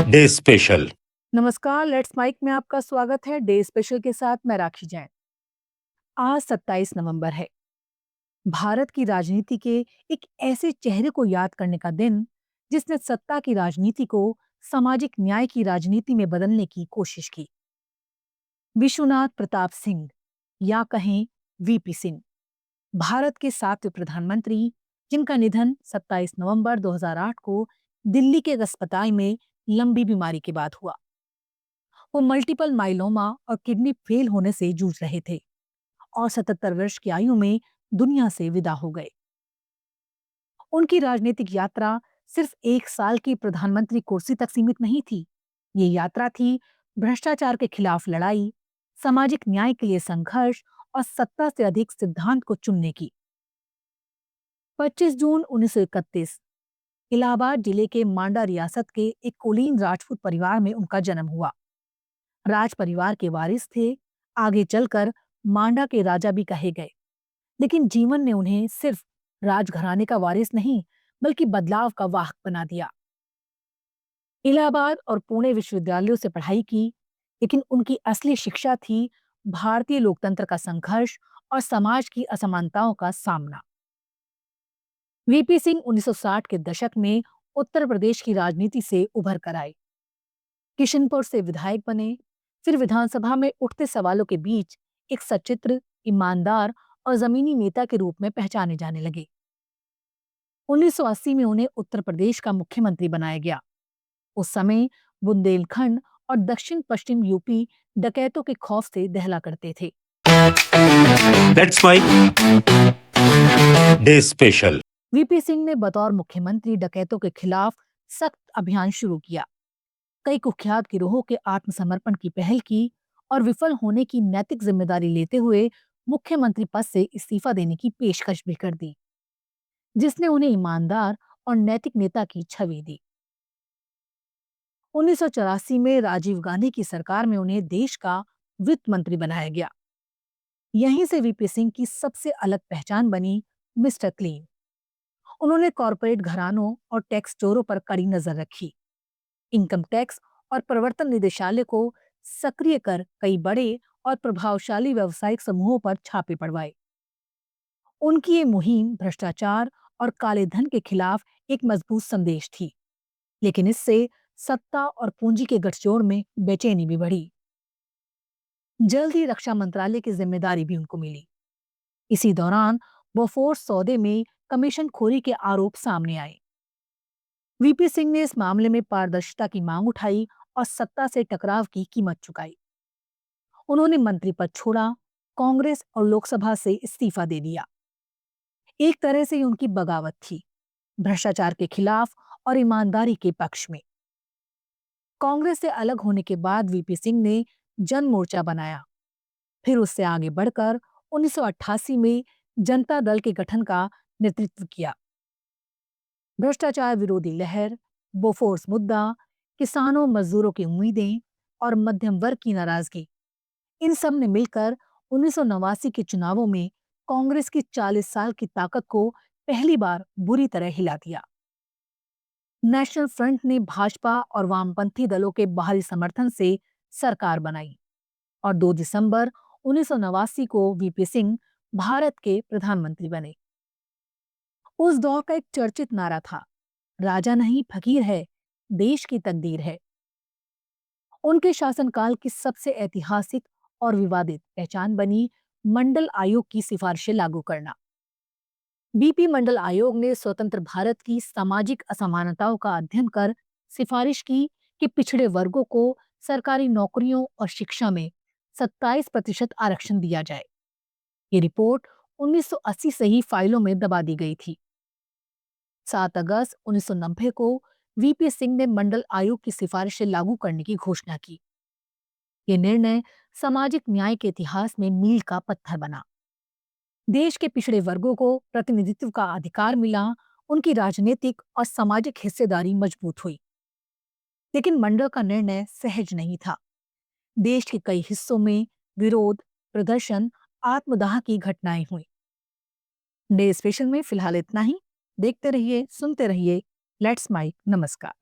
Day special. नमस्कार, let's mic में आपका स्वागत है। डे स्पेशल के साथ मैं राखी जैन। आज 27 नवंबर है। भारत की राजनीति के एक ऐसे चेहरे को याद करने का दिन जिसने सत्ता की राजनीति को सामाजिक न्याय की राजनीति में बदलने की कोशिश की। विश्वनाथ प्रताप सिंह या कहें वीपी सिंह, भारत के 7वें प्रधानमंत्री, जिनका निधन 27 नवंबर 2008 को दिल्ली के एक अस्पताल में लंबी बीमारी के बाद हुआ। वो मल्टीपल माइलोमा और किडनी फेल होने से जूझ रहे थे और 77 वर्ष की आयु में दुनिया से विदा हो गए। उनकी राजनीतिक यात्रा सिर्फ एक साल की प्रधानमंत्री कुर्सी तक सीमित नहीं थी। ये यात्रा थी भ्रष्टाचार के खिलाफ लड़ाई, सामाजिक न्याय के लिए संघर्ष और सत्ता से अधिक सिद्धांत को चुनने की। 25 जून 1931 इलाहाबाद जिले के मांडा रियासत के एक कुलीन राजपूत परिवार में उनका जन्म हुआ। राज परिवार के वारिस थे, आगे चलकर मांडा के राजा भी कहे गए। लेकिन जीवन ने उन्हें सिर्फ राजघराने का वारिस नहीं, बल्कि बदलाव का वाहक बना दिया। इलाहाबाद और पुणे विश्वविद्यालयों से पढ़ाई की, लेकिन उनकी असली शिक्षा थी भारतीय लोकतंत्र का संघर्ष और समाज की असमानताओं का सामना। वीपी सिंह 1960 के दशक में उत्तर प्रदेश की राजनीति से उभर कर आए। किशनपुर से विधायक बने, फिर विधानसभा में उठते सवालों के बीच एक सचित्र, ईमानदार और जमीनी नेता के रूप में पहचाने जाने लगे। 1980 में उन्हें उत्तर प्रदेश का मुख्यमंत्री बनाया गया। उस समय बुंदेलखंड और दक्षिण पश्चिम यूपी डकैतों के खौफ से दहला करते थे। That's my day special. VP Singh ने बतौर मुख्यमंत्री डकैतों के खिलाफ सख्त अभियान शुरू किया। कई कुख्यात गिरोहों के आत्मसमर्पण की पहल की और विफल होने की नैतिक जिम्मेदारी लेते हुए मुख्यमंत्री पद से इस्तीफा देने की पेशकश भी कर दी, जिसने उन्हें ईमानदार और नैतिक नेता की छवि दी। 1984 में राजीव गांधी की सरकार में उन्हें देश का वित्त मंत्री बनाया गया। यहीं से वीपी सिंह की सबसे अलग पहचान बनी मिस्टर क्लीन। उन्होंने कॉरपोरेट घरानों और टैक्स चोरों पर कड़ी नजर रखी। इनकम टैक्स और प्रवर्तन निदेशालय को सक्रिय कर कई बड़े और प्रभावशाली व्यावसायिक समूहों पर छापे पड़वाए। उनकी ये मुहिम भ्रष्टाचार और काले धन के खिलाफ एक मजबूत संदेश थी, लेकिन इससे सत्ता और पूंजी के गठजोड़ में बेचैनी भी बढ़ी। जल्द ही रक्षा मंत्रालय की जिम्मेदारी भी उनको मिली। इसी दौरान बोफोर्स सौदे में कमीशन खोरी के आरोप सामने आए। वीपी सिंह ने इस मामले में पारदर्शिता की मांग उठाई और सत्ता से टकराव की कीमत चुकाई। उन्होंने मंत्री पद छोड़ा, कांग्रेस और लोकसभा से इस्तीफा दे दिया। एक तरह से ये उनकी बगावत थी, भ्रष्टाचार के खिलाफ और ईमानदारी के पक्ष में। कांग्रेस से अलग होने के बाद वीपी सिंह ने जन मोर्चा बनाया, फिर उससे आगे बढ़कर 1988 में जनता दल के गठन का नेतृत्व किया। भ्रष्टाचार विरोधी लहर, बोफोर्स मुद्दा, किसानों मजदूरों की उम्मीदें और मध्यम वर्ग की नाराजगी, इन सब ने मिलकर 1989 के चुनावों में कांग्रेस की 40 साल की ताकत को पहली बार बुरी तरह हिला दिया। नेशनल फ्रंट ने भाजपा और वामपंथी दलों के बाहरी समर्थन से सरकार बनाई और 2 दिसंबर 1989 को वीपी सिंह भारत के प्रधानमंत्री बने। उस दौर का एक चर्चित नारा था, राजा नहीं फकीर है, देश की तकदीर है। उनके शासनकाल की सबसे ऐतिहासिक और विवादित पहचान बनी मंडल आयोग की सिफारिशें लागू करना। बीपी मंडल आयोग ने स्वतंत्र भारत की सामाजिक असमानताओं का अध्ययन कर सिफारिश की कि पिछड़े वर्गों को सरकारी नौकरियों और शिक्षा में 27% आरक्षण दिया जाए। ये रिपोर्ट 1980 से ही फाइलों में दबा दी गई थी। 7 अगस्त 1990 को वीपी सिंह ने मंडल आयोग की सिफारिशें लागू करने की घोषणा की। ये निर्णय सामाजिक न्याय के इतिहास में मील का पत्थर बना। देश के पिछड़े वर्गों को प्रतिनिधित्व का अधिकार मिला, उनकी राजनीतिक और सामाजिक हिस्सेदारी मजबूत हुई। लेकिन मंडल का निर्णय सहज नहीं था। देश के कई हिस्सों में विरोध, प्रदर्शन, आत्मदाह की घटनाएं हुई। डे स्पेशल में फिलहाल इतना ही। देखते रहिए, सुनते रहिए लेट्स माइक। नमस्कार।